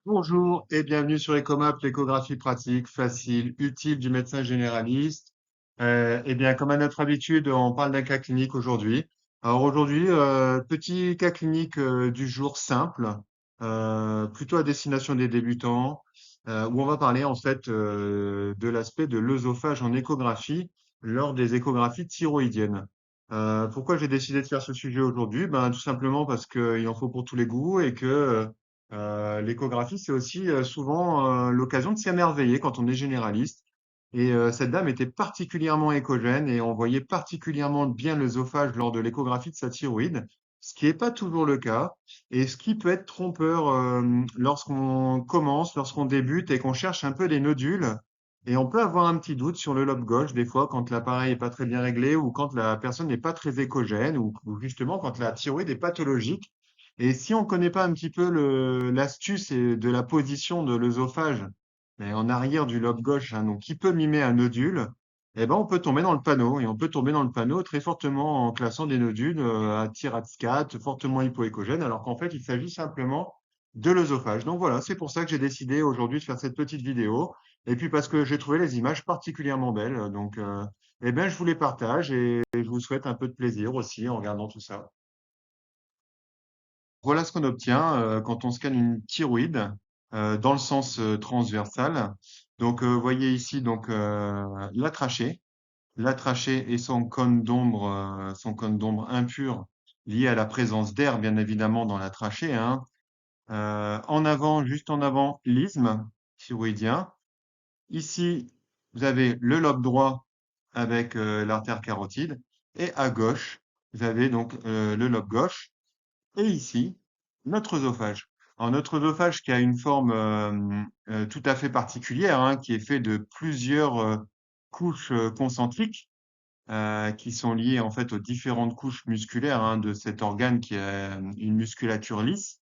Bonjour et bienvenue sur Ecomap, l'échographie pratique, facile, utile du médecin généraliste. Comme à notre habitude, on parle d'un cas clinique aujourd'hui. Alors aujourd'hui, petit cas clinique du jour simple, plutôt à destination des débutants, où on va parler en fait de l'aspect de l'œsophage en échographie lors des échographies thyroïdiennes. Pourquoi j'ai décidé de faire ce sujet aujourd'hui? Ben, tout simplement parce qu'il en faut pour tous les goûts et que l'échographie, c'est aussi souvent l'occasion de s'émerveiller quand on est généraliste. Cette dame était particulièrement échogène et on voyait particulièrement bien l'œsophage lors de l'échographie de sa thyroïde, ce qui n'est pas toujours le cas et ce qui peut être trompeur lorsqu'on commence, lorsqu'on débute et qu'on cherche un peu les nodules. Et on peut avoir un petit doute sur le lobe gauche des fois quand l'appareil n'est pas très bien réglé ou quand la personne n'est pas très échogène ou justement quand la thyroïde est pathologique. Et si on connaît pas un petit peu l'astuce de la position de l'œsophage, mais en arrière du lobe gauche, hein, donc qui peut mimer un nodule, eh ben on peut tomber dans le panneau. Et on peut tomber dans le panneau très fortement en classant des nodules à TIRADS4, fortement hypoéchogènes, alors qu'en fait, il s'agit simplement de l'œsophage. Donc voilà, c'est pour ça que j'ai décidé aujourd'hui de faire cette petite vidéo. Et puis parce que j'ai trouvé les images particulièrement belles. Eh ben, je vous les partage et je vous souhaite un peu de plaisir aussi en regardant tout ça. Voilà ce qu'on obtient quand on scanne une thyroïde dans le sens transversal. Vous voyez ici la trachée et son cône d'ombre impur lié à la présence d'air, bien évidemment, dans la trachée, hein. En avant, juste en avant, l'isthme thyroïdien. Ici, vous avez le lobe droit avec l'artère carotide, et à gauche, vous avez donc le lobe gauche. Et ici, notre œsophage. Alors, notre œsophage qui a une forme tout à fait particulière, hein, qui est fait de plusieurs couches concentriques qui sont liées en fait aux différentes couches musculaires hein, de cet organe qui a une musculature lisse.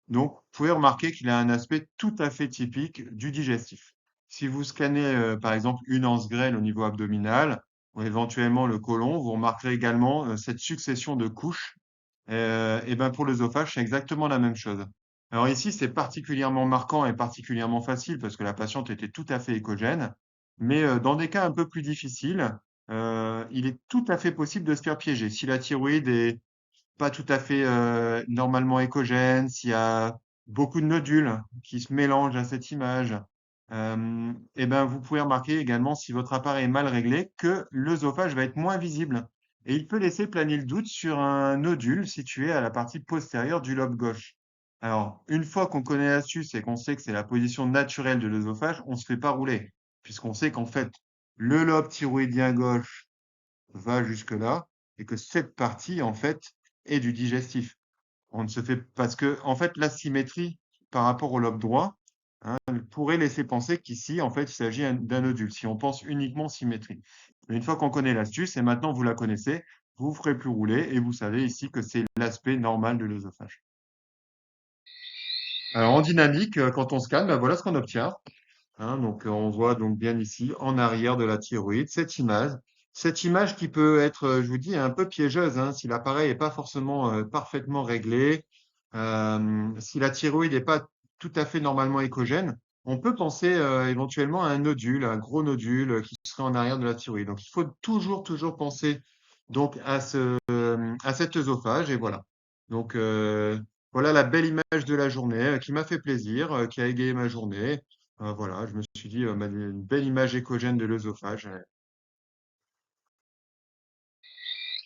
Donc, vous pouvez remarquer qu'il a un aspect tout à fait typique du digestif. Si vous scannez par exemple une anse grêle au niveau abdominal ou éventuellement le côlon, vous remarquerez également cette succession de couches et ben pour l'œsophage, c'est exactement la même chose. Alors ici, c'est particulièrement marquant et particulièrement facile parce que la patiente était tout à fait échogène. Mais dans des cas un peu plus difficiles, il est tout à fait possible de se faire piéger. Si la thyroïde est pas tout à fait normalement échogène, s'il y a beaucoup de nodules qui se mélangent à cette image, et ben vous pouvez remarquer également si votre appareil est mal réglé que l'œsophage va être moins visible. Et il peut laisser planer le doute sur un nodule situé à la partie postérieure du lobe gauche. Alors, une fois qu'on connaît l'astuce et qu'on sait que c'est la position naturelle de l'œsophage, on ne se fait pas rouler, puisqu'on sait qu'en fait, le lobe thyroïdien gauche va jusque-là et que cette partie, en fait, est du digestif. On ne se fait parce que, en fait, l'asymétrie par rapport au lobe droit pourrait laisser penser qu'ici, en fait, il s'agit d'un nodule, si on pense uniquement symétrie. Mais une fois qu'on connaît l'astuce, et maintenant vous la connaissez, vous ne ferez plus rouler et vous savez ici que c'est l'aspect normal de l'œsophage. Alors en dynamique, quand on scanne, ben voilà ce qu'on obtient. On voit donc bien ici, en arrière de la thyroïde, cette image. Cette image qui peut être, je vous dis, un peu piégeuse, hein, si l'appareil n'est pas forcément parfaitement réglé, si la thyroïde n'est pas tout à fait normalement échogène, on peut penser éventuellement à un nodule, un gros nodule qui serait en arrière de la thyroïde. Donc il faut toujours penser donc à cet œsophage et voilà. Donc voilà la belle image de la journée qui m'a fait plaisir, qui a égayé ma journée. Voilà, je me suis dit, une belle image échogène de l'œsophage.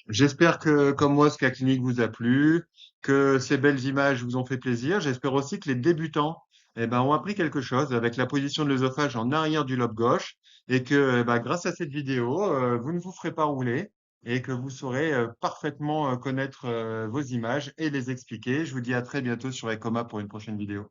J'espère que, comme moi, ce cas clinique vous a plu, que ces belles images vous ont fait plaisir. J'espère aussi que les débutants, ont appris quelque chose avec la position de l'œsophage en arrière du lobe gauche et que, grâce à cette vidéo, vous ne vous ferez pas rouler et que vous saurez parfaitement connaître vos images et les expliquer. Je vous dis à très bientôt sur Ecoma pour une prochaine vidéo.